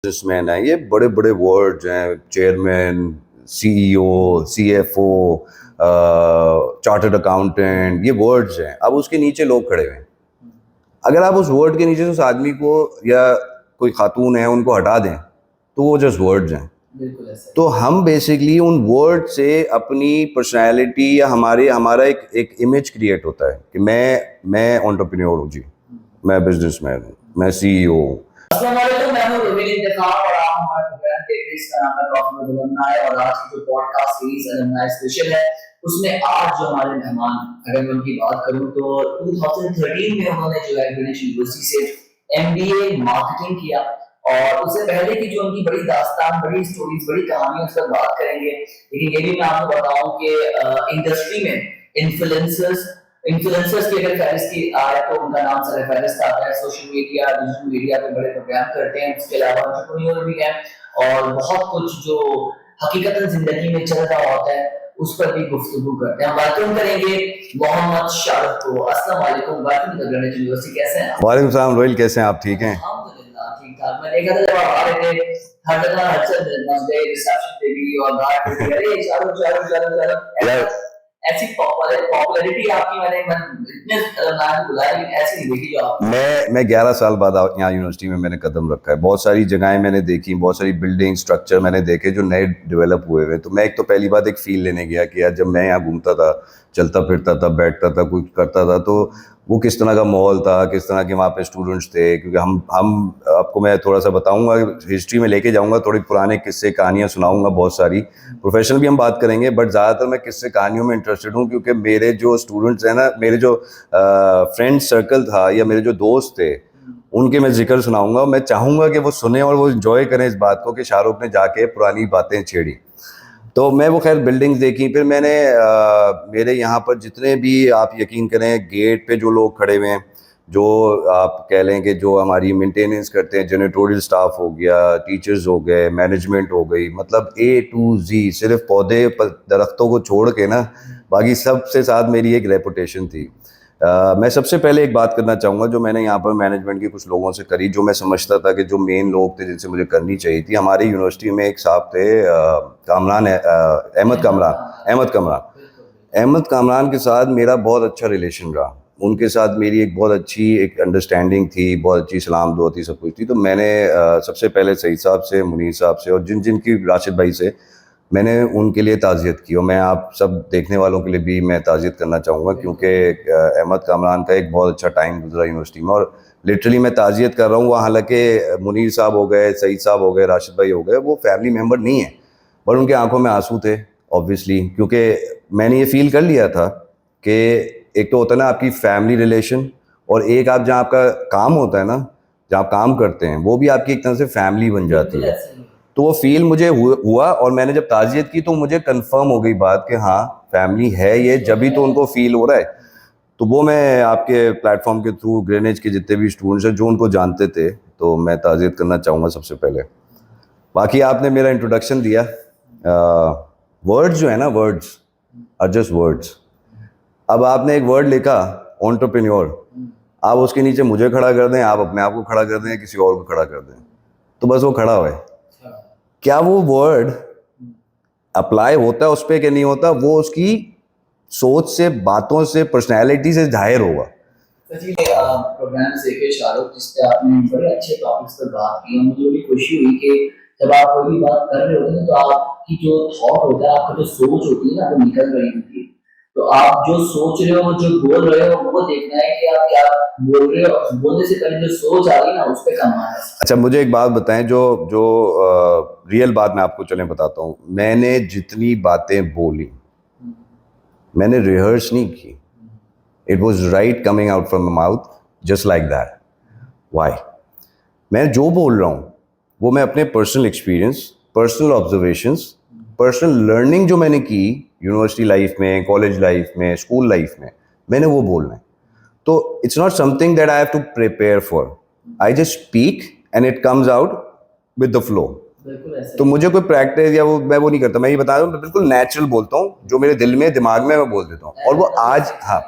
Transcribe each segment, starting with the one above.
Businessman है, ये बड़े बड़े वर्ड्स हैं, chairman, CEO, CFO, chartered accountant, ये वर्ड्स हैं। अब उसके नीचे लोग खड़े हुए हैं। अगर आप उस वर्ड के नीचे से उस आदमी को या कोई खातून है उनको हटा दें तो वो जस्ट वर्ड्स हैं। तो हम बेसिकली उन वर्ड से अपनी पर्सनैलिटी या हमारा एक इमेज क्रिएट होता है कि मैं एंटरप्रेन्योर हूँ जी, मैं बिजनेसमैन हूँ, मैं सीईओ हूँ। अस्सलाम वालेकुम, मैं हूं रुबीन इंतखाब और आप हमारे प्रोग्राम देख रहे हैं। इसका नाम है टॉक विद अलमनाई और आज की जो पॉडकास्ट सीरीज अलमनाई स्पेशल है उसमें आज जो हमारे मेहमान, अगर मैं उनकी बात करूं तो 2013 में उन्होंने जो है ग्रेनिश यूनिवर्सिटी से एमबीए मार्केटिंग किया और उससे पहले की जो उनकी बड़ी दास्तान, बड़ी स्टोरीज, बड़ी कहानियां उस पर बात करेंगे। लेकिन ये भी मैं आपको बताऊं कि इंडस्ट्री में इन्फ्लुएंसर्स की अगर फहरिस्त की आए तो उनका नाम सर फहरिस्त आता है। सोशल मीडिया, डिजिटल मीडिया पे बड़े प्रोग्राम करते हैं, उसके अलावा एंटरप्रेन्योर भी हैं और बहुत कुछ जो हकीकतन जिंदगी में चल रहा होता है उस पर भी गुफ्तगू करते हैं। वेलकम करेंगे मोहम्मद शाहरुख को। अस्सलाम वालेकुम, welcome to the Greenwich university. कैसे हैं आप? वालेकुम सलाम रोहिल, कैसे हैं आप? ठीक हैं? अल्हम्दुलिल्लाह ठीक ठाक। मैं देखा था जब आप आ रहे थे हर जगह हर मस्जिद रिसेप्शन पे भी और बाहर पे भी, अरे शाहरुख शाहरुख शाहरुख शाहरुख ऐसी पॉपुलैरिटी आपकी मैंने इतने नाम बुलाया लेकिन ऐसी नहीं देखी जो आप। मैं 11 साल बाद यहाँ यूनिवर्सिटी में मैंने कदम रखा है। बहुत सारी जगहें मैंने देखी, बहुत सारी बिल्डिंग स्ट्रक्चर मैंने देखे जो नए डेवलप हुए हुए। तो मैं एक तो पहली बात एक फील लेने गया कि यार जब मैं यहाँ घूमता था, चलता फिरता था, बैठता था, कुछ करता था, तो वो किस तरह का माहौल था, किस तरह के वहाँ पे स्टूडेंट्स थे। क्योंकि हम आपको मैं थोड़ा सा बताऊंगा, हिस्ट्री में लेके जाऊंगा, थोड़ी पुराने किस्से कहानियाँ सुनाऊंगा, बहुत सारी प्रोफेशनल भी हम बात करेंगे, बट ज़्यादातर मैं किस्से कहानियों में इंटरेस्टेड हूँ क्योंकि मेरे जो स्टूडेंट्स हैं ना, मेरे जो फ्रेंड सर्कल था या मेरे जो दोस्त थे उनके मैं जिक्र सुनाऊंगा। मैं चाहूँगा कि वो सुने और वो इन्जॉय करें इस बात को कि शाहरुख ने जाके पुरानी बातें छेड़ी। तो मैं वो खैर बिल्डिंग्स देखी, फिर मैंने मेरे यहाँ पर जितने भी आप यकीन करें गेट पे जो लोग खड़े हुए हैं, जो आप कह लें कि जो हमारी मेंटेनेंस करते हैं, जेनेटोरियल स्टाफ हो गया, टीचर्स हो गए, मैनेजमेंट हो गई, मतलब A to Z, सिर्फ पौधे दरख्तों को छोड़ के ना बाकी सबसे साथ मेरी एक रेपुटेशन थी। मैं सबसे पहले एक बात करना चाहूँगा जो मैंने यहाँ पर मैनेजमेंट के कुछ लोगों से करी, जो मैं समझता था कि जो मेन लोग थे जिनसे मुझे करनी चाहिए थी। हमारी यूनिवर्सिटी में एक साहब थे, अहमद कामरान के साथ मेरा बहुत अच्छा रिलेशन रहा। उनके साथ मेरी एक बहुत अच्छी एक अंडरस्टैंडिंग थी, बहुत अच्छी सलाम दुआ थी, सब कुछ थी। तो मैंने सबसे पहले सईद साहब से, मुनीर साहब से और जिनकी राशिद भाई से मैंने उनके लिए ताज़ियत की। और मैं आप सब देखने वालों के लिए भी मैं ताज़ियत करना चाहूँगा क्योंकि अहमद कामरान का एक बहुत अच्छा टाइम गुजरा यूनिवर्सिटी में और लिटरली मैं ताज़ियत कर रहा हूँ। हालांकि मुनीर साहब हो गए, सईद साहब हो गए, राशिद भाई हो गए, वो फैमिली मेम्बर नहीं है, पर उनके आंखों में आंसू थे ऑब्वियसली, क्योंकि मैंने ये फील कर लिया था कि एक तो होता है ना आपकी फैमिली रिलेशन, और एक आप जहाँ आपका काम होता है ना, जहाँ आप काम करते हैं, वो भी आपकी एक तरह से फैमिली बन जाती है। तो वो फील मुझे हुआ और मैंने जब ताज़ियत की तो मुझे कंफर्म हो गई बात कि हाँ फैमिली है ये, जब भी तो उनको फील हो रहा है। तो वो मैं आपके प्लेटफॉर्म के थ्रू ग्रेनेज के जितने भी स्टूडेंट्स हैं जो उनको जानते थे, तो मैं ताज़ियत करना चाहूँगा सबसे पहले। बाकी आपने मेरा इंट्रोडक्शन दिया, वर्ड्स जो है ना, वर्ड्स आर जस्ट वर्ड्स। अब आपने एक वर्ड लिखा एंटरप्रेन्योर, आप उसके नीचे मुझे खड़ा कर दें, आप अपने आप को खड़ा कर दें, किसी और को खड़ा कर दें, तो बस वो खड़ा हुआ है। क्या वो वर्ड अप्लाई होता है उस पर कि नहीं होता, वो उसकी सोच से, बातों से, पर्सनैलिटी से जाहिर होगा। प्रोग्राम देखे शाहरुख, जिस पे आपने बड़े अच्छे टॉपिक्स पर बात की, मुझे बड़ी खुशी हुई कि जब आप कोई भी बात कर रहे होते हैं तो आपकी जो थॉट होता है, आपकी जो सोच होती है ना, वो निकल रही होती है। तो आप जो सोच रहे हो, जो बोल रहे हो, वो देखना है कि आप क्या बोल रहे हो। बोलने से पहले जो सोच आ रही है ना, उस पर काम आना है। अच्छा, मुझे एक बात बताएं, जो जो रियल बात मैं आपको चलें बताता हूँ। मैंने जितनी बातें बोली मैंने रिहर्स नहीं की, it was right coming out from my mouth just like that. Why? मैं जो बोल रहा हूँ वो मैं अपने personal experience, personal observations, personal learning जो मैंने की यूनिवर्सिटी लाइफ में, कॉलेज लाइफ में, स्कूल लाइफ में, मैंने वो बोलना है। तो it's not something that I have to prepare for, I just speak and it comes out with the flow. तो मुझे कोई प्रैक्टिस या मैं वो नहीं करता। मैं ये बता रहा हूँ, बिल्कुल नेचुरल बोलता हूँ, जो मेरे दिल में, दिमाग में, मैं बोल देता हूँ। और वो आज, हाँ,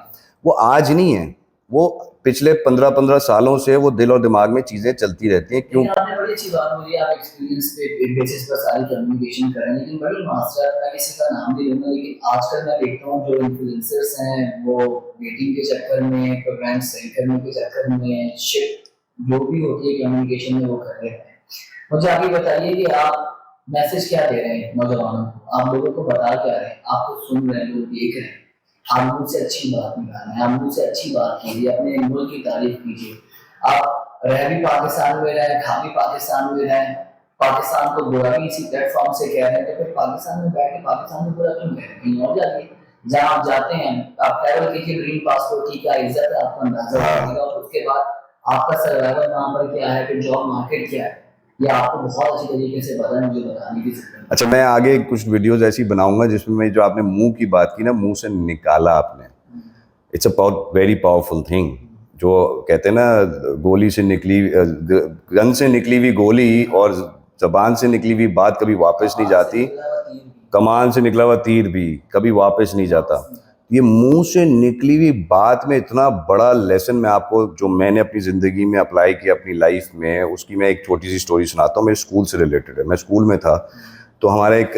वो आज नहीं है, वो पिछले 15-15 सालों से वो दिल और दिमाग में चीज़ें चलती रहती हैं। क्यों? लेकिन आपने बड़ी अच्छी बात बोली, आप एक्सपीरियंस पे बेसिस पर सारी कम्युनिकेशन कर रहे हैं, लेकिन बड़ी मास्टर, मैं किसी का नाम नहीं लूंगा, लेकिन आजकल मैं देखता हूँ जो इन्फ्लुएंसर्स हैं वो डेटिंग के चक्कर में, प्रोग्राम सही करने के चक्कर में, शिट जो भी होती है कम्युनिकेशन में वो कर रहे हैं। मुझे आगे बताइए कि आप मैसेज क्या दे रहे हैं नौजवानों को, आप लोगों को बता क्या रहे हैं, आप तो सुन रहे हैं, लोग देख रहे हैं, आप मुझसे अच्छी बात निकाल रहे हैं, आप मुझसे अच्छी बात कीजिए, अपने मुल्क की तारीफ कीजिए। आप रह भी पाकिस्तान में रहे, खा भी पाकिस्तान में रहे, पाकिस्तान को बुरा भी इसी प्लेटफॉर्म से कह रहे हैं, तो फिर पाकिस्तान में बैठ के पाकिस्तान में बुरा क्यों कह रहे हैं? कहीं और जाइए, जहाँ आप जाते हैं आप ट्रैवल कीजिए, ग्रीन पासपोर्ट की क्या इज्जत है आपको अंदाजा लगेगा, और उसके बाद आपका सर्वाइवल वहाँ पर क्या है, फिर जॉब मार्केट क्या है, ये आपको बहुत अच्छी तरीके से पता है, मुझे बताने की जरूरत है। अच्छा, मैं आगे कुछ वीडियोस ऐसी बनाऊंगा जिसमें मैं, जो आपने मुंह की बात की ना, मुंह से निकाला आपने, it's a very powerful thing. जो कहते हैं ना, गोली से निकली, गन से निकली हुई गोली और जबान से निकली हुई बात कभी वापस नहीं जाती, कमान से निकला हुआ तीर भी कभी वापस नहीं जाता। ये मुंह से निकली हुई बात में इतना बड़ा लेसन मैं आपको, जो मैंने अपनी ज़िंदगी में अप्लाई किया अपनी लाइफ में, उसकी मैं एक छोटी सी स्टोरी सुनाता हूँ। मेरे स्कूल से रिलेटेड है। मैं स्कूल में था तो हमारा एक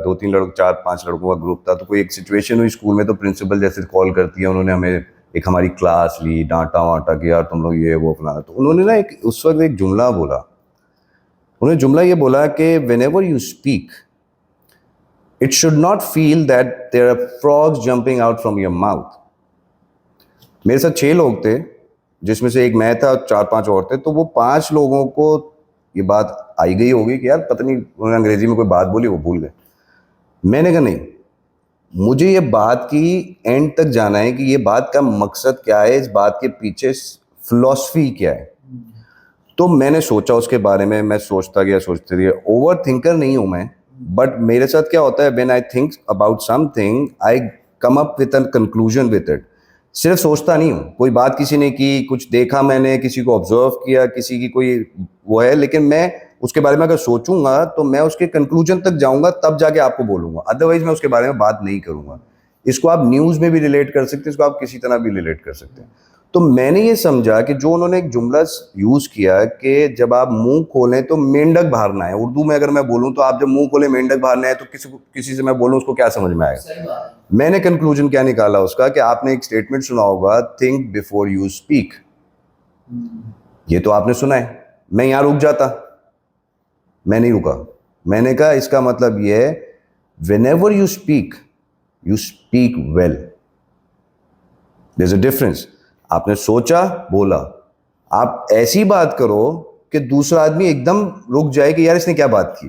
2-3 लड़कों, 4-5 लड़कों का ग्रुप था। तो कोई एक सिचुएशन हुई स्कूल में, तो प्रिंसिपल जैसे कॉल करती है, उन्होंने हमें एक हमारी क्लास ली, डांटा वाटा कि यार तुम लोग ये वो अपना। तो उन्होंने ना एक उस वक्त एक जुमला बोला। उन्होंने जुमला ये बोला कि whenever you speak, it should not feel that there are frogs jumping out from your mouth. मेरे साथ 6 लोग थे, जिसमें से एक मैं था और 4-5 और थे। तो वो 5 लोगों को ये बात आई गई होगी कि यार पता नहीं उन्होंने अंग्रेजी में कोई बात बोली, वो भूल गए। मैंने कहा नहीं, मुझे ये बात की एंड तक जाना है कि ये बात का मकसद क्या है, इस बात के पीछे फिलॉसफी क्या है। तो मैंने सोचा उसके बारे में, मैं सोचता गया, सोचते रहिए। ओवर थिंकर नहीं हूँ मैं, बट मेरे साथ क्या होता है, when I think about something I come up with an conclusion with it. सिर्फ सोचता नहीं हूँ। कोई बात किसी ने की, कुछ देखा मैंने, किसी को ऑब्जर्व किया, किसी की कोई वो है, लेकिन मैं उसके बारे में अगर सोचूंगा तो मैं उसके कंक्लूजन तक जाऊंगा, तब जाके आपको बोलूंगा। अदरवाइज मैं उसके बारे में बात नहीं करूंगा। इसको आप न्यूज़ में भी रिलेट कर सकते हैं, इसको आप किसी तरह भी रिलेट कर सकते हैं। तो मैंने ये समझा कि जो उन्होंने एक जुमला यूज़ किया कि जब आप मुंह खोलें तो मेंढक बाहरना है। उर्दू में अगर मैं बोलूं तो आप जब मुंह खोलें मेंढक बाहरना है, तो किसी से मैं बोलूं उसको क्या समझ में आएगा? मैंने कंक्लूजन क्या निकाला उसका, कि आपने एक स्टेटमेंट सुना होगा, थिंक बिफोर यू स्पीक। ये तो आपने सुना है। मैं यहाँ रुक जाता, मैं नहीं रुका। मैंने कहा इसका मतलब ये है, whenever you speak well. There is a difference. आपने सोचा, बोला। आप ऐसी बात करो कि दूसरा आदमी एकदम रुक जाए कि यार इसने क्या बात की।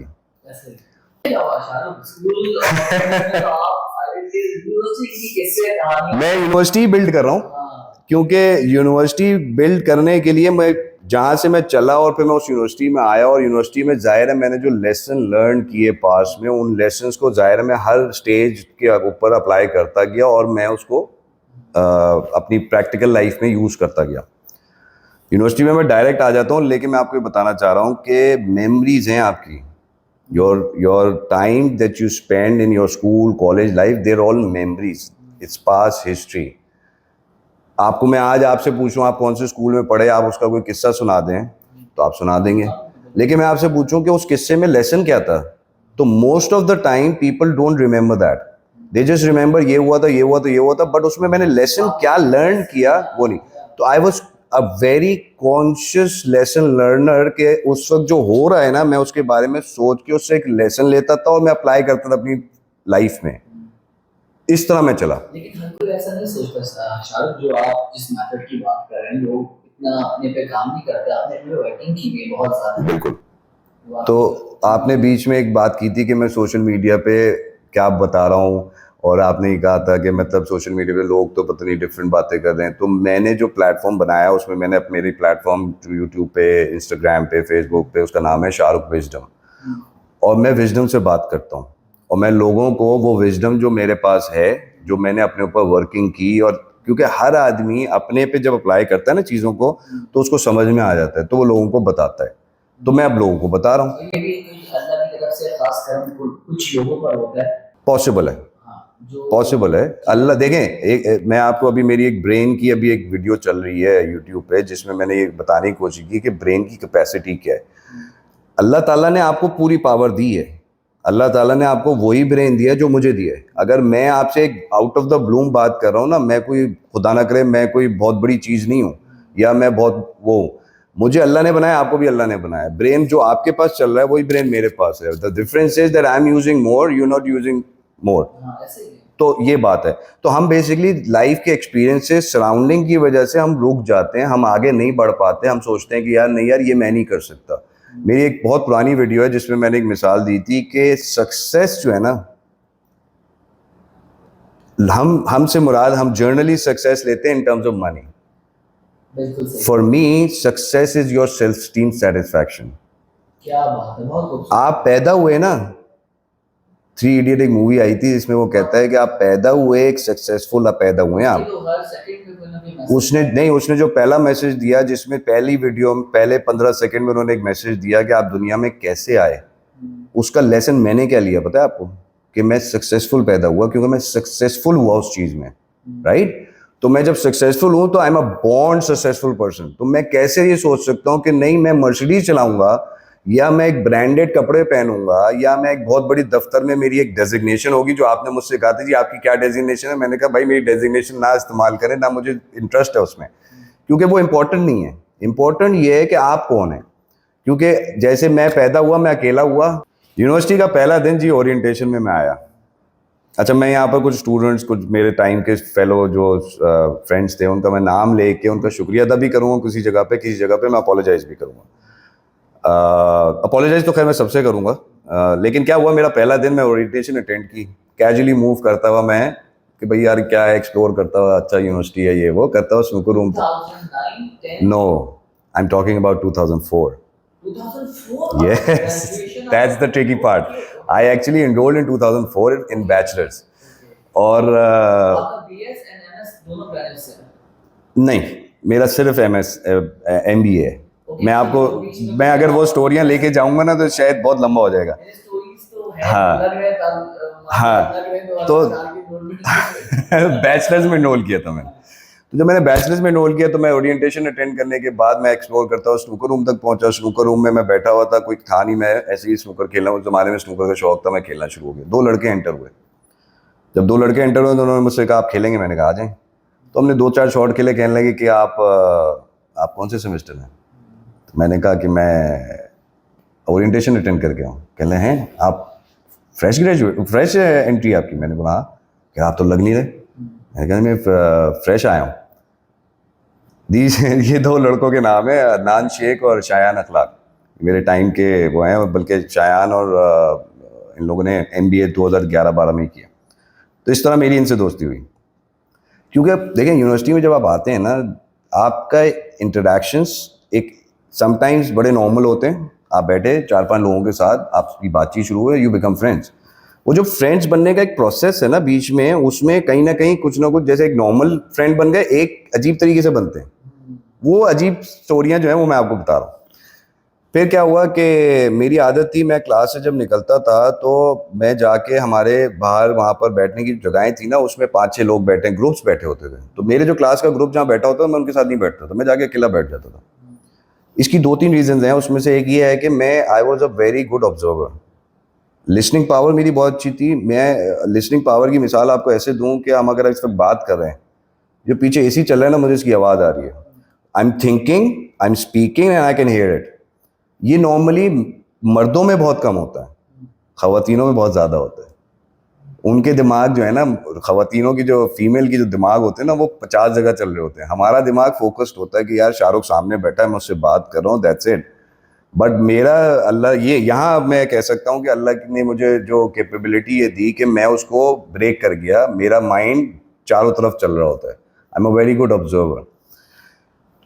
मैं यूनिवर्सिटी बिल्ड कर रहा हूँ, क्योंकि यूनिवर्सिटी बिल्ड करने के लिए मैं जहाँ से मैं चला और फिर मैं उस यूनिवर्सिटी में आया, और यूनिवर्सिटी में ज़ाहिर है मैंने जो लेसन लर्न किए पास में, उन लेसन्स को ज़ाहिर है मैं हर स्टेज के ऊपर अप्लाई करता गया, और मैं उसको अपनी प्रैक्टिकल लाइफ में यूज़ करता गया। यूनिवर्सिटी में मैं डायरेक्ट आ जाता हूँ, लेकिन मैं आपको बताना चाह रहा हूँ कि मेमोरीज हैं आपकी, your time that you spend in your school college life, there all memories, its past history. आपको मैं आज आपसे पूछूं आप कौन से स्कूल में पढ़े, आप उसका कोई किस्सा सुना दें तो आप सुना देंगे, लेकिन मैं आपसे पूछूं कि उस किस्से में लेसन क्या था, तो most of the time people don't remember that. They just remember ये हुआ था, ये हुआ था, ये हुआ था, बट उसमें मैंने लेसन क्या लर्न किया वो नहीं। तो I was a very conscious lesson learner के उस वक्त जो हो रहा है ना, मैं उसके बारे में सोच के उससे एक लेसन लेता था और मैं अप्लाई करता था अपनी लाइफ में। इस तरह मैं चला। लेकिन हर कोई ऐसा नहीं सोचता शाहरुख, जो आप जिस मेथड की बात कर रहे हैं, लोग इतना अपने पे काम नहीं करते। आपने अपनी वर्किंग की है बहुत ज़्यादा। बिल्कुल। तो आपने बीच में एक बात की थी कि मैं सोशल मीडिया पे क्या बता रहा हूँ, और आपने ये कहा था कि मतलब सोशल मीडिया पे लोग तो पता नहीं डिफरेंट बातें कर रहे हैं। तो मैंने जो प्लेटफॉर्म बनाया उसमें मैंने मेरी प्लेटफॉर्म यूट्यूब पे, इंस्टाग्राम पे, फेसबुक पे, उसका नाम है शाहरुख विजडम, और मैं विजडम से बात करता हूँ, और मैं लोगों को वो विजडम जो मेरे पास है, जो मैंने अपने ऊपर वर्किंग की, और क्योंकि हर आदमी अपने पे जब अप्लाई करता है ना चीज़ों को, तो उसको समझ में आ जाता है, तो वो लोगों को बताता है। तो मैं अब लोगों को बता रहा हूँ। ये भी अल्लाह की तरफ से खास करम कुछ लोगों पर होता है। पॉसिबल है। जो पॉसिबल है। अल्लाह देखें, मैं आपको अभी मेरी एक ब्रेन की अभी एक वीडियो चल रही है यूट्यूब पे, जिसमें मैंने ये बताने की कोशिश की कि ब्रेन की कैपेसिटी क्या है। अल्लाह ताला ने आपको पूरी पावर दी है। अल्लाह ताला ने आपको वही ब्रेन दिया जो मुझे दिया है। अगर मैं आपसे एक आउट ऑफ द ब्लूम बात कर रहा हूँ ना, मैं कोई खुदा ना करे मैं कोई बहुत बड़ी चीज़ नहीं हूँ, या मैं बहुत वो हूँ। मुझे अल्लाह ने बनाया, आपको भी अल्लाह ने बनाया। ब्रेन जो आपके पास चल रहा है वही ब्रेन मेरे पास है। The difference is that I am using more, you not using more. हाँ ऐसे ही है। तो ये बात है। तो हम बेसिकली लाइफ के एक्सपीरियंसेस, सराउंडिंग की वजह से हम रुक जाते हैं, हम आगे नहीं बढ़ पाते। हम सोचते हैं कि यार नहीं यार, ये मैं नहीं कर सकता। मेरी एक बहुत पुरानी वीडियो है जिसमें मैंने एक मिसाल दी थी कि सक्सेस जो है ना, हमसे मुराद, हम जर्नली सक्सेस लेते हैं इन टर्म्स ऑफ मनी। बिल्कुल सही। For me success is your self esteem satisfaction. क्या बात है, बहुत खूबसूरत। आप पैदा हुए ना, 3 इडियट एक मूवी आई थी जिसमें वो कहता है कि आप पैदा हुए एक सक्सेसफुल, आप पैदा हुए हैं ये आप। तो हर सेकंड में कोई ना कोई मैसेज। उसने नहीं, उसने जो पहला मैसेज दिया, जिसमें पहली वीडियो में पहले 15 सेकंड में उन्होंने एक मैसेज दिया कि आप दुनिया में कैसे आए, उसका लेसन मैंने क्या लिया पता है आपको? कि मैं सक्सेसफुल पैदा हुआ क्योंकि मैं सक्सेसफुल हुआ उस चीज में, राइट? तो मैं जब सक्सेसफुल हूं तो I am a born successful person. तो मैं कैसे ये सोच सकता हूं कि नहीं मैं मर्सिडीज चलाऊंगा, या मैं एक ब्रांडेड कपड़े पहनूंगा, या मैं एक बहुत बड़ी दफ्तर में मेरी एक डेजिग्नेशन होगी। जो आपने मुझसे कहा था जी आपकी क्या डेजिग्नेशन है, मैंने कहा भाई मेरी डेजिग्नेशन ना इस्तेमाल करें, ना मुझे इंटरेस्ट है उसमें, क्योंकि वो इंपॉर्टेंट नहीं है। इंपॉर्टेंट ये है कि आप कौन है। क्योंकि जैसे मैं पैदा हुआ, मैं अकेला हुआ। यूनिवर्सिटी का पहला दिन जी ओरिएंटेशन में मैं आया। अच्छा, मैं यहाँ पर कुछ स्टूडेंट्स, कुछ मेरे टाइम के फेलो जो फ्रेंड्स थे, उनका मैं नाम लेके उनका शुक्रिया अदा भी करूँगा, किसी जगह पे मैं अपोलोजाइज भी करूँगा। अपोलोजाइज तो खैर मैं सबसे करूँगा। लेकिन क्या हुआ, मेरा पहला दिन मैं ओरिएंटेशन अटेंड की, कैजुअली मूव करता हुआ मैं कि भाई यार क्या है, एक्सप्लोर करता हुआ, अच्छा यूनिवर्सिटी है ये वो करता हुआ स्नूकर रूम था। 2009, 10, no, I am talking about 2004. 2004। Yes, Graduation that's the आपका tricky part. okay, I actually enrolled in 2004 in bachelor's. okay. और आपका BS and MS दोनों graduates हैं। नहीं, मेरा सिर्फ MS MBA है। Okay, मैं तो आपको, ये बीच में मैं कुछ अगर वो और- स्टोरियां लेके जाऊंगा ना तो शायद बहुत लंबा हो जाएगा। मैंने stories तो है, हाँ। लग रहे हाँ, लग रहे तो तो साल की enrollment बैचलर्स में इनरोल किया था मैंने। तो जब मैंने बैचलर्स में इनरोल किया तो मैं ओरिएंटेशन अटेंड करने के बाद मैं एक्सप्लोर करता हुआ स्नूकर रूम तक पहुंचा। स्नूकर रूम में मैं बैठा हुआ था, कोई था नहीं, मैं ऐसे ही स्नूकर खेलना, उस जमाने में स्नूकर का शौक था, मैं खेलना शुरू हो गया। 2 लड़के एंटर हुए। जब 2 लड़के एंटर हुए तो उन्होंने मुझसे कहा आप खेलेंगे? मैंने कहा आ जाएं। तो हमने 2-4 शॉट खेले। कहने लगे कि आप कौन से सेमेस्टर में? तो मैंने कहा कि मैं ओरिएंटेशन अटेंड करके हूँ। कहने हैं आप फ्रेश ग्रेजुएट, फ्रेश एंट्री आपकी? मैंने बोला हाँ। कि आप तो लग नहीं रहे। मैंने कहा मैं फ्रेश आया हूँ। ये 2 लड़कों के नाम है, अदनान शेख और शायान अखलाक। मेरे टाइम के वो हैं, बल्कि शायान और इन लोगों ने MBA 2011-12 में किया। तो इस तरह मेरी इनसे दोस्ती हुई। क्योंकि अब देखें, यूनिवर्सिटी में जब आप आते हैं ना, आपका इंटरेक्शंस एक समटाइम्स बड़े नॉर्मल होते हैं। आप बैठे 4-5 लोगों के साथ, आपकी बातचीत शुरू हुई, यू बिकम फ्रेंड्स। वो जो फ्रेंड्स बनने का एक प्रोसेस है ना बीच में, उसमें कहीं ना कहीं कुछ ना कुछ, जैसे एक नॉर्मल फ्रेंड बन गए, एक अजीब तरीके से बनते हैं। वो अजीब स्टोरियां जो है वो मैं आपको बता रहा हूँ। फिर क्या हुआ कि मेरी आदत थी, मैं क्लास से जब निकलता था तो मैं जाके हमारे बाहर वहाँ पर बैठने की जगहें थी ना, उसमें 5-6 लोग बैठे, ग्रुप्स बैठे होते थे। तो मेरे जो क्लास का ग्रुप जहाँ बैठा होता था, मैं उनके साथ नहीं बैठता था, मैं जाके अकेला बैठ जाता था। इसकी 2-3 रीजन हैं। उसमें से एक ये है कि मैं I was a very good observer. Listening power मेरी बहुत अच्छी थी। मैं लिसनिंग पावर की मिसाल आपको ऐसे दूं कि हम अगर इस वक्त बात कर रहे हैं, जो पीछे AC चल रहा है ना, मुझे इसकी आवाज़ आ रही है। I am thinking, I am speaking and I can here it. ये नॉर्मली मर्दों में बहुत कम होता है, ख़वातीनों में बहुत ज़्यादा होता है। उनके दिमाग जो है ना, ख़वातीनों की जो फीमेल की जो दिमाग होते हैं ना, वो 50 जगह चल रहे होते हैं। हमारा दिमाग फोकस्ड होता है कि यार शाहरुख सामने बैठा है, मैं उससे बात कर रहा हूँ, दैट्स इट। बट मेरा अल्लाह, ये यहाँ मैं कह सकता हूँ कि अल्लाह ने मुझे जो कैपेबिलिटी ये दी कि मैं उसको ब्रेक कर गया। मेरा माइंड चारों तरफ चल रहा होता है। I am a very good observer.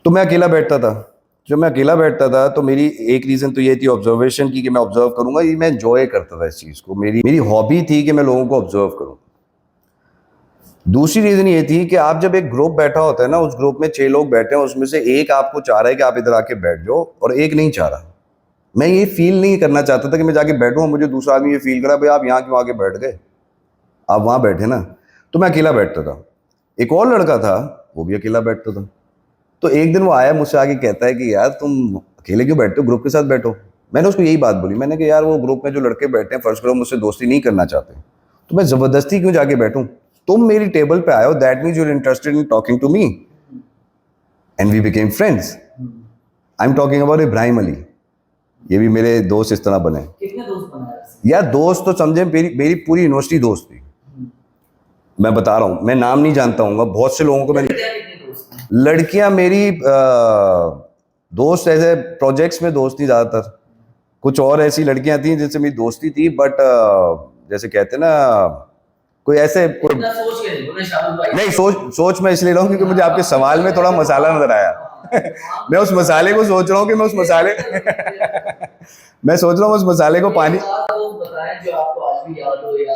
तो मैं अकेला बैठता था। जब मैं अकेला बैठता था तो मेरी एक रीज़न तो ये थी ऑब्जर्वेशन की, कि मैं ऑब्जर्व करूँगा। ये मैं एंजॉय करता था इस चीज़ को, मेरी हॉबी थी कि मैं लोगों को ऑब्जर्व करूँ। दूसरी रीज़न ये थी कि आप जब एक ग्रुप बैठा होता है ना, उस ग्रुप में 6 लोग बैठे हैं, उसमें से एक आपको चाह रहा है कि आप इधर आके बैठ जाओ, और एक नहीं चाह रहा। मैं ये फील नहीं करना चाहता था कि मैं जाके बैठूँ और मुझे दूसरा आदमी ये फील करा भाई आप यहाँ क्यों आके बैठ गए। आप वहाँ बैठे ना, तो मैं अकेला बैठता था, एक और लड़का था वो भी अकेला बैठता था। तो एक दिन वो आया मुझसे आके कहता है कि यार तुम अकेले क्यों बैठते हो, ग्रुप के साथ बैठो। मैंने उसको यही बात बोली, मैंने कहा यार वो ग्रुप में जो लड़के बैठे हैं फर्स्ट करो मुझसे दोस्ती नहीं करना चाहते, तो मैं ज़बरदस्ती क्यों जाके बैठूं। तुम मेरी टेबल पे आए हो, that means you are interested in talking to me and we became friends. I am talking about Ibrahim Ali, ये भी मेरे दोस्त इस तरह बने। कितने दोस्त बनाए ऐसे? यार दोस्त तो समझे मेरी मेरी पूरी यूनिवर्सिटी दोस्त थी, मैं बता रहा हूँ, मैं नाम नहीं जानता हूँ, बहुत से लोगों को मैंने, कितने दोस्त हैं? लड़कियां मेरी दोस्त ऐसे प्रोजेक्ट्स में दोस्त थी ज़्यादातर, कुछ और ऐसी लड़कियां थी जिनसे मेरी दोस्ती थी, बट जैसे कहते हैं ना कोई ऐसे कोई इतना सोच के नहीं बोले शाहरुख भाई। नहीं, सोच मैं इसलिए रहा हूँ क्योंकि मुझे आपके सवाल में थोड़ा मसाला नजर आया। मैं उस मसाले को सोच रहा हूँ कि मैं उस मसाले मैं सोच रहा हूँ उस मसाले को पानी, दोस्त बताएं जो आपको आज भी याद हो, या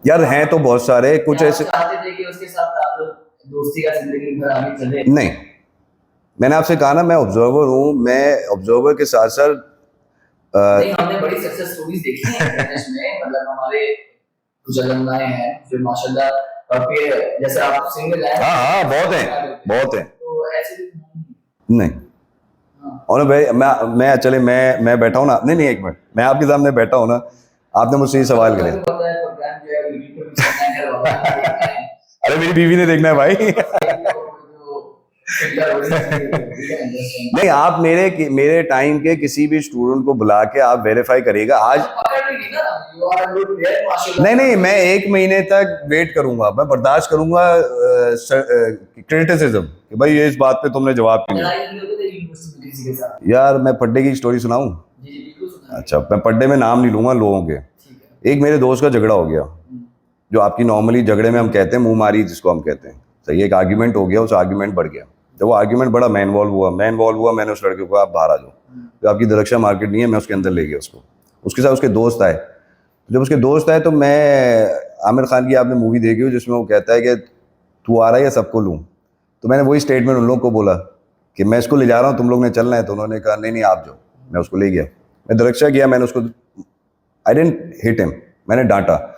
यार हैं तो बहुत सारे, कुछ या आप ऐसे चाहते थे कि उसके साथ ताल्लुक दोस्ती का जिंदगी भर आगे चले? नहीं। मैंने आपसे कहा ना मैं ऑब्जर्वर हूँ, मैं ऑब्जर्वर के साथ साथ नहीं, हमने बड़ी सक्सेस स्टोरीज देखी हैं इंटरनेट में, मतलब हमारे कुछ अलमनाए हैं जो माशाल्लाह, और फिर जैसे आप सिंगल हैं। हाँ बहुत हैं, बहुत हैं। तो ऐसे नहीं हाँ। और भाई मैं चले मैं बैठा हूँ ना, नहीं नहीं एक मिनट, मैं आपके सामने बैठा हूँ ना, आपने मुझसे ये सवाल करे। पता है प्रोग्राम जो है यूट्यूब पे चलना है वाला है। अरे मेरी बीवी ने देखना है भाई। नहीं, आप मेरे टाइम के किसी भी स्टूडेंट को बुला के आप वेरीफाई करिएगा आज। नहीं नहीं, मैं 1 महीने तक वेट करूंगा, मैं बर्दाश्त करूंगा क्रिटिसिज्म कि भाई ये इस बात पे तुमने जवाब क्यों दिया। यार मैं पड्डे की स्टोरी सुनाऊं? अच्छा, मैं पड्डे में नाम नहीं लूंगा लोगों के। एक मेरे दोस्त का झगड़ा हो गया, जो आपकी नॉर्मली झगड़े में हम कहते हैं मुंह मारी जिसको हम कहते हैं, सही, एक आर्ग्यूमेंट हो गया, उस आर्ग्यूमेंट बढ़ गया। जब वो आर्ग्यूमेंट बड़ा, मैं इन्वॉल्व हुआ, मैंने उस लड़के को, आप बाहर आ जाओ, जो आपकी दरक्षा मार्केट नहीं है, मैं उसके अंदर ले गया उसको, उसके साथ उसके दोस्त आए। जब उसके दोस्त आए तो मैं, आमिर खान की आपने मूवी देखी हो जिसमें वो कहता है कि तू आ रहा है या सबको लूँ, तो मैंने वही स्टेटमेंट उन लोगों को बोला कि मैं इसको ले जा रहा हूँ, तुम लोग ने चलना है, तो उन्होंने कहा नहीं नहीं आप जाओ, मैं उसको ले गया, मैं दरक्षा गया, मैंने उसको, आई डिडंट हिट हिम, मैंने डांटा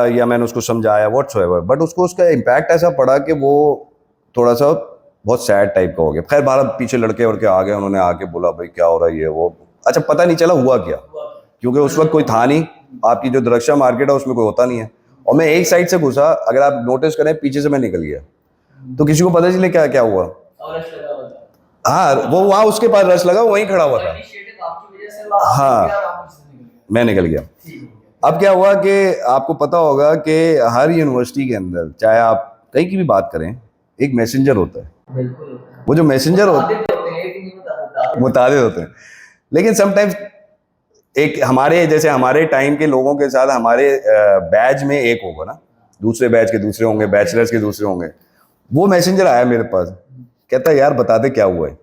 या मैंने उसको समझाया व्हाट्सएवर, बट उसको उसका इम्पैक्ट ऐसा पड़ा कि वो थोड़ा सा बहुत सैड टाइप का हो गया। खैर बारह पीछे लड़के वड़के आ गए, उन्होंने आके बोला भाई क्या हो रहा है ये वो, अच्छा पता नहीं चला हुआ क्या, क्योंकि उस वक्त कोई था नहीं, आपकी जो दरक्षा मार्केट है उसमें कोई होता नहीं है, और मैं एक साइड से घुसा, अगर आप नोटिस करें पीछे से मैं निकल गया, तो किसी को पता चले क्या क्या हुआ। हाँ वो वहाँ उसके पास रश लगा, वहीं खड़ा हुआ था, हाँ मैं निकल गया। अब क्या हुआ कि आपको पता होगा कि हर यूनिवर्सिटी के अंदर चाहे आप कहीं की भी बात करें, एक मैसेंजर होता है, वो जो मैसेंजर मुताबिक होते हैं, लेकिन समटाइम्स एक हमारे जैसे हमारे टाइम के लोगों के साथ हमारे बैच में एक होगा ना, दूसरे बैच के दूसरे होंगे, बैचलर्स के दूसरे होंगे, वो मैसेंजर आया मेरे पास, कहता है यार बता दे क्या हुआ है,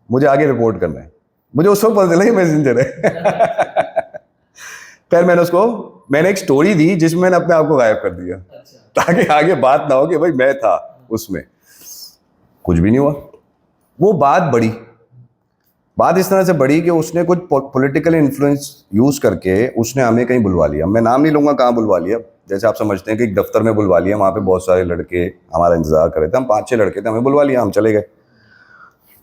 मुझे आगे रिपोर्ट करना है। मुझे उस वक्त पता चला कि मैसेंजर है। फिर मैंने एक स्टोरी दी जिसमें मैंने अपने आप को गायब कर दिया, ताकि आगे बात ना हो कि भाई मैं था उसमें, कुछ भी नहीं हुआ। वो बात इस तरह से बढ़ी कि उसने कुछ पॉलिटिकल इन्फ्लुएंस यूज करके उसने हमें कहीं बुलवा लिया, मैं नाम नहीं लूंगा कहाँ बुलवा लिया, जैसे आप समझते हैं कि एक दफ्तर में बुलवा लिया, वहाँ पे बहुत सारे लड़के हमारा इंतजार कर रहे थे, हम 5-6 लड़के थे, हमें बुलवा लिया, हम चले गए।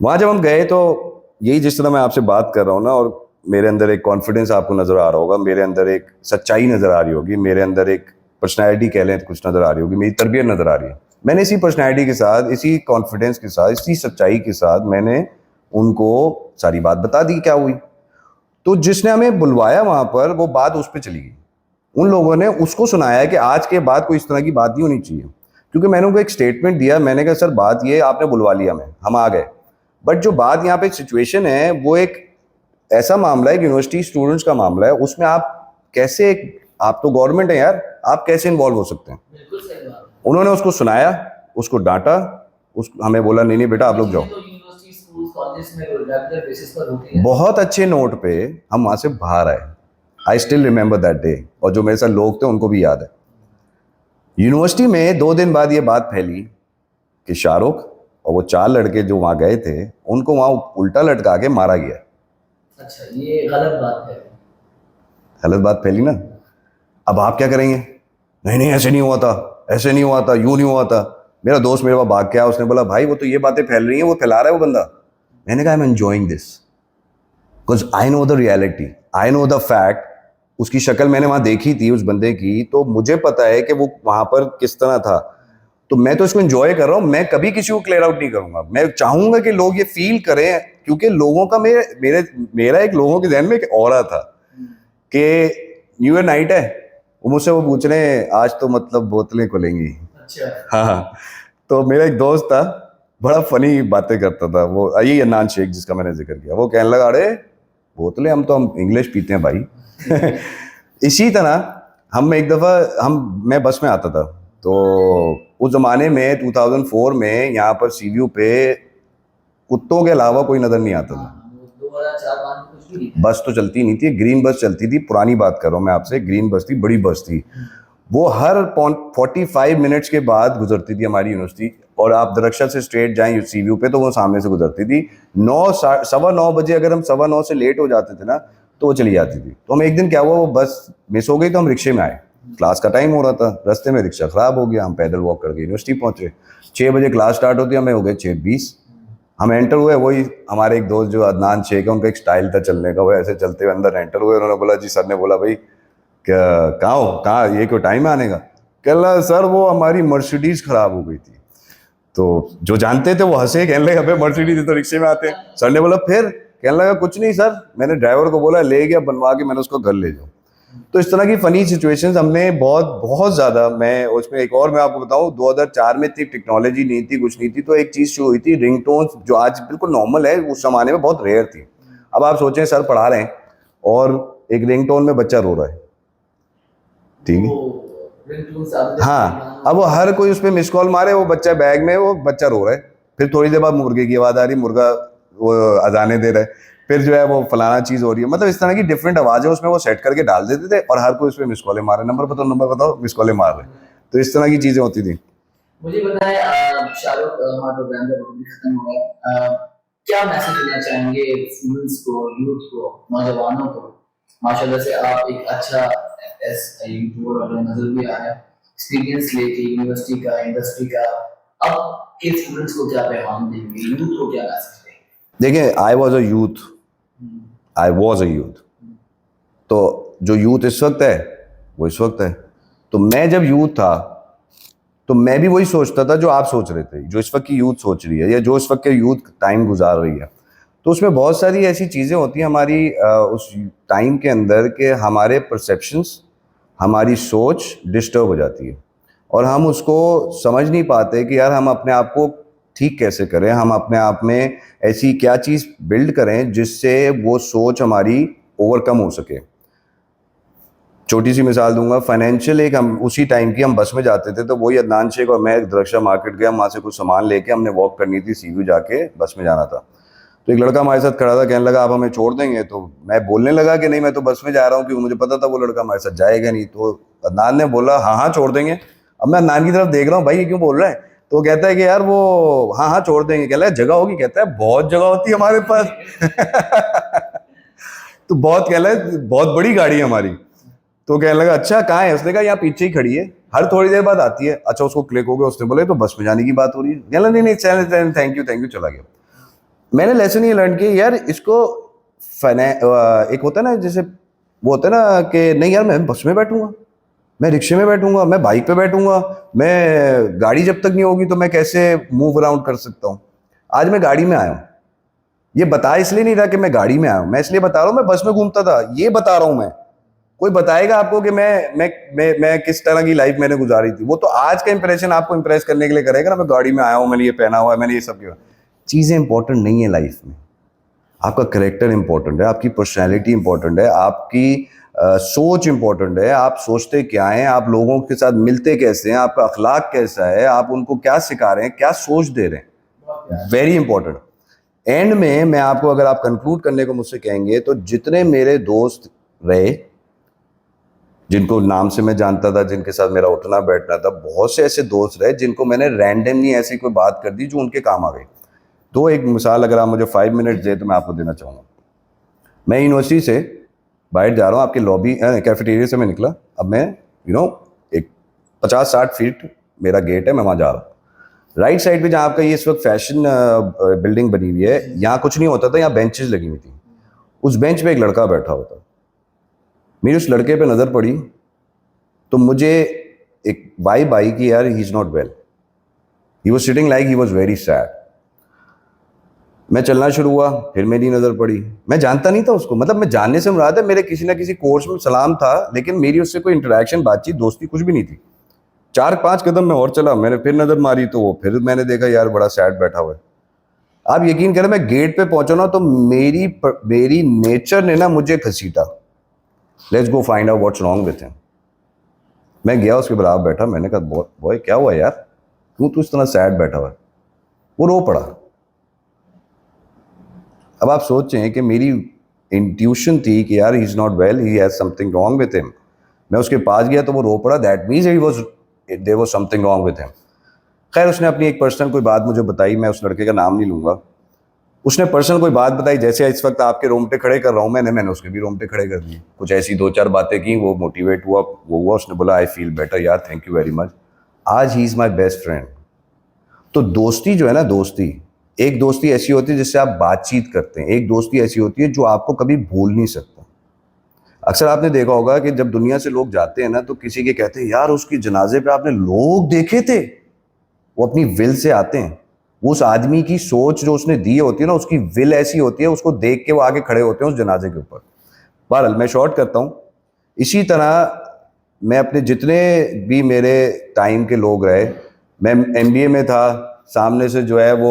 वहाँ जब हम गए तो यही जिस तरह मैं आपसे बात कर रहा हूँ ना, और मेरे अंदर एक कॉन्फिडेंस आपको नज़र आ रहा होगा, मेरे अंदर एक सच्चाई नज़र आ रही होगी, मेरे अंदर एक पर्सनैलिटी कह लें कुछ नज़र आ रही होगी, मेरी तरबियत नज़र आ रही है। मैंने इसी पर्सनैलिटी के साथ, इसी कॉन्फिडेंस के साथ, इसी सच्चाई के साथ मैंने उनको सारी बात बता दी क्या हुई। तो जिसने हमें बुलवाया वहाँ पर, वो बात उस पर चली गई, उन लोगों ने उसको सुनाया कि आज के बाद कोई इस तरह की बात नहीं होनी चाहिए, क्योंकि मैंने उनको एक स्टेटमेंट दिया, मैंने कहा सर बात ये आपने बुलवा लिया, हम आ गए, बट जो बात यहाँ पे सिचुएशन है वो एक ऐसा मामला है, यूनिवर्सिटी स्टूडेंट्स का मामला है, उसमें आप कैसे, आप तो गवर्नमेंट है यार, आप कैसे इन्वॉल्व हो सकते हैं। उन्होंने उसको सुनाया, उसको डांटा, हमें बोला नहीं नहीं बेटा आप लोग जाओ। बहुत अच्छे नोट पे हम वहां से बाहर आए, I still remember that day, और जो मेरे साथ लोग थे उनको भी याद है। यूनिवर्सिटी में 2 दिन बाद ये बात फैली कि शाहरुख और वो 4 लड़के जो वहां गए थे उनको वहां उल्टा लटका के मारा गया। अच्छा, ये गलत बात है, गलत बात फैली ना, अब आप क्या करेंगे? नहीं नहीं ऐसे नहीं हुआ था, ऐसे नहीं हुआ था, यूं नहीं हुआ था। मेरा दोस्त मेरे पास भाग के आया, उसने बोला भाई वो तो ये बातें फैल रही हैं, वो फैला रहा है वो बंदा। मैंने कहा I am enjoying this because I know the reality, I know the fact. उसकी शक्ल मैंने वहां देखी थी उस बंदे की, तो मुझे पता है कि वो वहां पर किस तरह था। तो मैं तो इसको एंजॉय कर रहा हूँ, मैं कभी किसी को क्लियर आउट नहीं करूंगा। मैं चाहूंगा कि लोग ये फील करें, क्योंकि लोगों का मेरे मेरे मेरा एक लोगों के जहन में एक ऑरा था कि न्यू ईयर नाइट है, वो मुझसे वो पूछ रहे हैं आज तो मतलब बोतलें खुलेंगी। अच्छा। हाँ हाँ। तो मेरा एक दोस्त था, बड़ा फनी बातें करता था वो, यही अदनान शेख जिसका मैंने जिक्र किया। वो कहने लगा अरे बोतलें, हम इंग्लिश पीते हैं भाई। इसी तरह हम एक दफ़ा मैं बस में आता था, तो उस ज़माने में 2004 में यहाँ पर सीवीयू पे कुत्तों के अलावा कोई नज़र नहीं आता था। 2004 में कुछ भी नहीं था। बस तो चलती नहीं थी, ग्रीन बस चलती थी, पुरानी बात कर रहा हूँ मैं आपसे, ग्रीन बस थी, बड़ी बस थी। वो हर 45 मिनट्स के बाद गुजरती थी हमारी यूनिवर्सिटी, और आप दरख्शा से स्ट्रेट जाएं सीवीयू पे तो वो सामने से गुजरती थी। 9 सवा 9 बजे अगर हम 9:15 से लेट हो जाते थे ना, तो वो चली जाती थी। तो हम एक दिन क्या हुआ, वो बस मिस हो गई, तो हम रिक्शे में आए, क्लास का टाइम हो रहा था, रास्ते में रिक्शा ख़राब हो गया, हम पैदल वॉक करके यूनिवर्सिटी पहुँचे। 6 बजे क्लास स्टार्ट होती है, हमें हो गए 6:20। हम एंटर हुए, वही हमारे एक दोस्त जो अदनान शेख है, उनका एक स्टाइल था चलने का, वो ऐसे चलते हुए अंदर एंटर हुए। उन्होंने बोला जी, सर ने बोला भाई क्या कहाँ हो, कहाँ, ये क्यों टाइम है आने का? कह रहा सर वो हमारी मर्सिडीज खराब हो गई थी। तो जो जानते थे वो हंसे, कहने लगे अबे मर्सिडीज तो रिक्शे में आते हैं। सर ने बोला फिर? कहने लगा कुछ नहीं सर, मैंने ड्राइवर को बोला ले गया बनवा के, मैंने उसको घर ले जाऊँ। तो इस तरह की फ़नी सिचुएशंस हमने बहुत बहुत ज़्यादा। मैं उसमें एक और मैं आपको बताऊं, 2004 में इतनी टेक्नोलॉजी नहीं थी, कुछ नहीं थी, तो एक चीज़ शुरू हुई थी, रिंगटोन्स, जो आज बिल्कुल नॉर्मल है, उस ज़माने में बहुत रेयर थी। अब आप सोचें सर पढ़ा रहे हैं और एक रिंगटोन में बच्चा रो रहा है, ठीक है? हाँ, अब वो हर कोई उस पर मिस कॉल मारे, वो बच्चा बैग में, वो बच्चा रो रहा है, फिर थोड़ी देर बाद मुर्गे की आवाज़ आ रही, मुर्गा वो अजाने दे रहा है, फिर जो है वो फलाना चीज़ हो रही है। मतलब इस तरह की डिफरेंट आवाज़ें उसमें वो सेट करके डाल देते थे, और हर कोई उस पर मिस कॉलें मार रहे, नंबर बताओ, मिस कॉलें मार रहे। तो इस तरह की चीज़ें होती थी। मुझे बताएं शाहरुख, हमारा प्रोग्राम का वक्त भी खत्म हो गया, क्या मैसेज देना चाहेंगे स्टूडेंट्स को, यूथ को, नौजवानों को? माशाल्लाह से आप एक अच्छा एस यूट्यूबर और नजर भी आ रहा है, एक्सपीरियंस लेके यूनिवर्सिटी का, इंडस्ट्री का, अब के स्टूडेंट्स को क्या पैगाम देंगे, यूथ को क्या मैसेज देंगे? देखिए, आई वॉज अ यूथ। तो जो यूथ इस वक्त है वो इस वक्त है। तो मैं जब यूथ था तो मैं भी वही सोचता था जो आप सोच रहे थे, जो इस वक्त की यूथ सोच रही है, या जो इस वक्त के यूथ टाइम गुजार रही है। तो उसमें बहुत सारी ऐसी चीज़ें होती हैं हमारी उस टाइम के अंदर, कि हमारे परसेप्शंस, हमारी सोच डिस्टर्ब हो जाती है, और हम उसको समझ नहीं पाते कि यार हम अपने आप को ठीक कैसे करें, हम अपने आप में ऐसी क्या चीज़ बिल्ड करें जिससे वो सोच हमारी ओवरकम हो सके। छोटी सी मिसाल दूंगा, फाइनेंशियल, एक हम उसी टाइम की, हम बस में जाते थे, तो वही अदनान शेख और मैं दरख्शा मार्केट गया, वहाँ से कुछ सामान लेके हमने वॉक करनी थी, सीवीयू जाके बस में जाना था। तो एक लड़का हमारे साथ खड़ा था, कहने लगा आप हमें छोड़ देंगे? तो मैं बोलने लगा कि नहीं मैं तो बस में जा रहा हूँ, क्योंकि मुझे पता था वो लड़का हमारे साथ जाएगा नहीं। तो अदनान ने बोला हाँ हाँ छोड़ देंगे। अब मैं अदनान की तरफ देख रहा हूँ, भाई ये क्यों बोल रहा है? तो वो कहता है कि यार वो हाँ हाँ छोड़ देंगे। कह रहा है जगह होगी? कहता है बहुत जगह होती है हमारे पास। तो बहुत, कह रहा है बहुत बड़ी गाड़ी है हमारी। तो कहने लगा अच्छा कहाँ है? उसने कहा यहाँ पीछे ही खड़ी है, हर थोड़ी देर बाद आती है। अच्छा उसको क्लिक हो गया, उसने बोले तो बस में जाने की बात हो रही है। कहना नहीं नहीं चल थैंक यू, चला गया। मैंने लेसन ये लर्न किया यार, इसको एक होता है ना, जैसे वो होता है ना कि नहीं यार मैं बस में बैठूंगा, मैं रिक्शे में बैठूंगा, मैं बाइक पे बैठूंगा, मैं गाड़ी जब तक नहीं होगी तो मैं कैसे मूव अराउंड कर सकता हूँ? आज मैं गाड़ी में आया हूँ, ये बता इसलिए नहीं रहा कि मैं गाड़ी में आया हूँ, मैं इसलिए बता रहा हूँ मैं बस में घूमता था, ये बता रहा हूँ मैं। कोई बताएगा आपको कि मैं किस तरह की लाइफ मैंने गुजारी थी? वो तो आज का इंप्रेशन आपको इंप्रेस करने के लिए करेगा ना, मैं गाड़ी में आया हूँ, मैंने ये पहना हुआ है, मैंने ये सब किया। चीज़ें इंपॉर्टेंट नहीं है लाइफ में, आपका करेक्टर इंपॉर्टेंट है, आपकी पर्सनैलिटी इंपॉर्टेंट है, आपकी सोच इंपॉर्टेंट है, आप सोचते क्या हैं, आप लोगों के साथ मिलते कैसे हैं, आपका अखलाक कैसा है, आप उनको क्या सिखा रहे हैं, क्या सोच दे रहे हैं, वेरी इंपॉर्टेंट। एंड में मैं आपको, अगर आप कंक्लूड करने को मुझसे कहेंगे, तो जितने मेरे दोस्त रहे, जिनको नाम से मैं जानता था, जिनके साथ मेरा उठना बैठना था, बहुत से ऐसे दोस्त रहे जिनको मैंने रैंडमली ऐसी कोई बात कर दी जो उनके काम आ गई। तो एक मिसाल अगर आप मुझे 5 मिनट दे तो मैं आपको देना चाहूँगा। मैं यूनिवर्सिटी से बाहर जा रहा हूँ, आपके लॉबी कैफेटेरिया से मैं निकला, अब मैं एक 50-60 फीट मेरा गेट है, मैं वहाँ जा रहा हूँ। राइट साइड पे जहाँ आपका ये इस वक्त फैशन बिल्डिंग बनी हुई है, यहाँ कुछ नहीं होता था, यहाँ बेंचेस लगी हुई थी। उस बेंच पे एक लड़का बैठा होता, मेरी उस लड़के पे नज़र पड़ी तो मुझे एक वाइब आई कि यार he is not well, he was sitting like he was very sad. मैं चलना शुरू हुआ, फिर मेरी नज़र पड़ी, मैं जानता नहीं था उसको, मतलब मैं जानने से मुराद है मेरे किसी ना किसी कोर्स में सलाम था, लेकिन मेरी उससे कोई इंटरेक्शन, बातचीत, दोस्ती कुछ भी नहीं थी। 4-5 कदम में और चला, मैंने फिर नज़र मारी तो वो फिर मैंने देखा यार बड़ा सैड बैठा हुआ है। आप यकीन करें, मैं गेट पे पहुंचा ना तो मेरी नेचर ने ना मुझे घसीटा, let's go find out what's wrong with him. मैं गया उसके बराबर बैठा, मैंने कहा बॉय क्या हुआ यार, क्यों तू इस तरह सैड बैठा हुआ है? वो रो पड़ा। अब आप सोचें कि मेरी इंट्यूशन थी कि यार he is not well, he has something wrong with him. मैं उसके पास गया तो वो रो पड़ा, that means there was something wrong with him. खैर उसने अपनी एक पर्सनल कोई बात मुझे बताई, मैं उस लड़के का नाम नहीं लूँगा। उसने पर्सनल कोई बात बताई, जैसे इस वक्त आपके रोंगटे खड़े कर रहा हूँ मैंने उसके भी रोंगटे खड़े कर दिए। कुछ ऐसी 2-4 बातें की, वो मोटिवेट हुआ, वो हुआ, उसने बोला आई फील बेटर यार, थैंक यू वेरी मच। आज he is my best friend. तो दोस्ती जो है ना, दोस्ती, एक दोस्ती ऐसी होती है जिससे आप बातचीत करते हैं, एक दोस्ती ऐसी होती है जो आपको कभी भूल नहीं सकता। अक्सर आपने देखा होगा कि जब दुनिया से लोग जाते हैं ना तो किसी के कहते हैं यार उसकी जनाजे पे आपने लोग देखे थे, वो अपनी विल से आते हैं। वो उस आदमी की सोच जो उसने दी होती है ना, उसकी विल ऐसी होती है, उसको देख के वो आगे खड़े होते हैं उस जनाजे के ऊपर। बहरहाल मैं शॉर्ट करता हूँ। इसी तरह मैं अपने जितने भी मेरे टाइम के लोग रहे, मैं एमबीए में था, सामने से जो है वो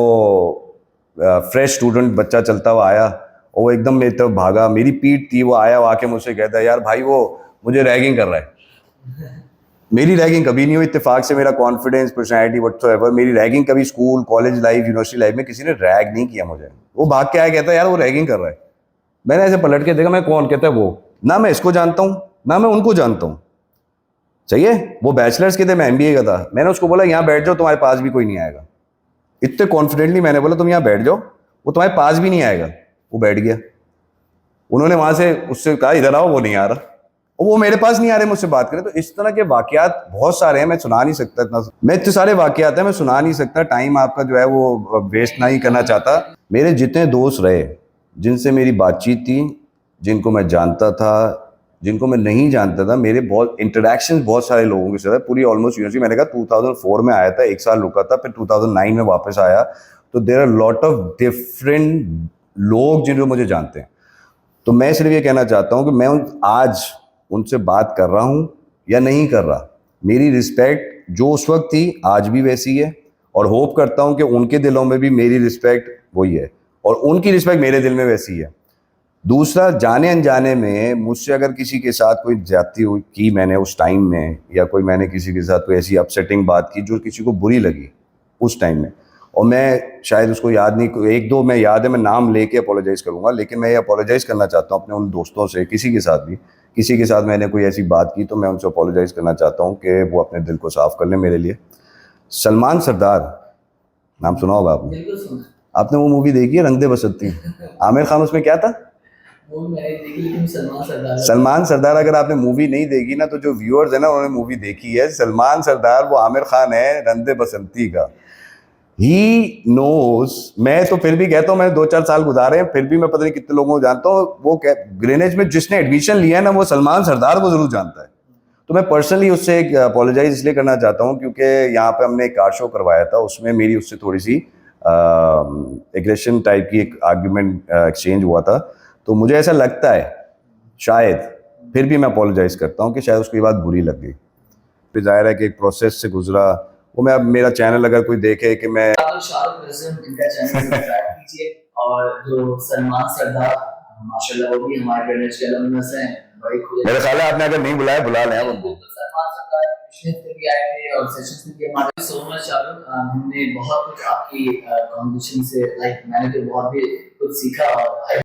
फ्रेश स्टूडेंट बच्चा चलता हुआ आया और वो एकदम मेरी तरफ भागा, मेरी पीठ थी, वो आया, वो आके मुझसे कहता है यार भाई वो मुझे रैगिंग कर रहा है। मेरी रैगिंग कभी नहीं हुई, इत्तेफाक से मेरा कॉन्फिडेंस, पर्सनैलिटी व्हाटसोएवर, मेरी रैगिंग कभी school, college life, university life में किसी ने रैग नहीं किया मुझे। वो भाग के आया, कहता है यार वो रैगिंग कर रहा है। मैंने ऐसे पलट के देखा, मैं कौन? कहता है वो, ना मैं इसको जानता हूँ ना मैं उनको जानता हूँ। सही है, वो बैचलर्स के थे, मैं एमबीए का था। मैंने उसको बोला यहाँ बैठ जाओ, तुम्हारे पास भी कोई नहीं आएगा। इतने कॉन्फिडेंटली मैंने बोला तुम यहाँ बैठ जाओ, वो तुम्हारे पास भी नहीं आएगा। वो बैठ गया। उन्होंने वहां से उससे कहा इधर आओ, वो नहीं आ रहा, और वो मेरे पास नहीं आ रहे मुझसे बात करें। तो इस तरह के वाकयात बहुत सारे हैं, मैं सुना नहीं सकता इतना, मैं इतने सारे वाकयात हैं मैं सुना नहीं सकता, टाइम आपका जो है वो वेस्ट नहीं करना चाहता। मेरे जितने दोस्त रहे, जिनसे मेरी बातचीत थी, जिनको मैं जानता था, जिनको मैं नहीं जानता था, मेरे बहुत इंटरेक्शन बहुत सारे लोगों के साथ है, पूरी ऑलमोस्ट यूनिवर्सिटी। मैंने कहा 2004 में आया था, 1 साल रुका था, फिर 2009 में वापस आया। तो there are lot of different लोग जिनको मुझे जानते हैं। तो मैं सिर्फ ये कहना चाहता हूँ कि मैं आज उनसे बात कर रहा हूँ या नहीं कर रहा, मेरी रिस्पेक्ट जो उस वक्त थी आज भी वैसी है, और होप करता हूँ कि उनके दिलों में भी मेरी रिस्पेक्ट वही है और उनकी रिस्पेक्ट मेरे दिल में वैसी है। दूसरा, जाने अनजाने में मुझसे अगर किसी के साथ कोई ज्यादती हुई की मैंने उस टाइम में, या कोई मैंने किसी के साथ कोई ऐसी अपसेटिंग बात की जो किसी को बुरी लगी उस टाइम में, और मैं शायद उसको याद नहीं, 1-2 मैं याद है, मैं नाम लेके अपोलोजाइज करूंगा, लेकिन मैं ये अपोलोजाइज करना चाहता हूँ अपने उन दोस्तों से, किसी के साथ भी, किसी के साथ मैंने कोई ऐसी बात की तो मैं उनसे अपोलोजाइज करना चाहता हूँ कि वो अपने दिल को साफ कर लें मेरे लिए। सलमान सरदार, नाम सुना होगा आपने? बिल्कुल सुना। आपने वो मूवी देखी है रंग दे बसंती? आमिर खान उसमें क्या था? वो मैंने देखी, लेकिन सलमान सरदार सलमान सरदार, अगर आपने मूवी नहीं देखी ना तो जो व्यूअर्स है ना उन्होंने मूवी देखी है। सलमान सरदार वो आमिर खान है रंग दे बसंती का। ही नोज, मैं तो फिर भी कहता हूँ, मैंने 2-4 साल गुजारे हैं, फिर भी मैं पता नहीं कितने लोगों को जानता हूँ। वो ग्रेनेज में जिसने एडमिशन लिया है ना, वो सलमान सरदार को जरूर जानता है। तो मैं पर्सनली उससे एक अपोलोजाइज इसलिए करना चाहता हूँ क्योंकि यहाँ पे हमने एक कार शो करवाया था, उसमें मेरी उससे थोड़ी सी एग्रेशन टाइप की एक आर्ग्यूमेंट एक्सचेंज हुआ था। तो मुझे ऐसा लगता है शायद, फिर भी मैं अपोलोजाइज करता हूँ कि शायद उसको ये बात बुरी लग गई। फिर जाहिर है कि एक प्रोसेस से गुजरा। वो मैं अब मेरा चैनल अगर कोई देखे कि मैं आप शाहरुख रज़म इनका चैनल सब्सक्राइब कीजिए, और जो सलमान सरदार माशाल्लाह वो भी हमारे ग्रेनेड के अलमनस हैं, बड़ी खुद। मेरा ख्याल है आपने अगर नहीं बुलाया बुला लें आप उनको। सलमान सरदार पिछले हफ्ते भी आए थे और सेशंस में भी हमारे। सो मच शाहरुख, हमने बहुत कुछ आपकी कॉन्वर्सेशन से, लाइक मैंने तो बहुत भी कुछ सीखा, और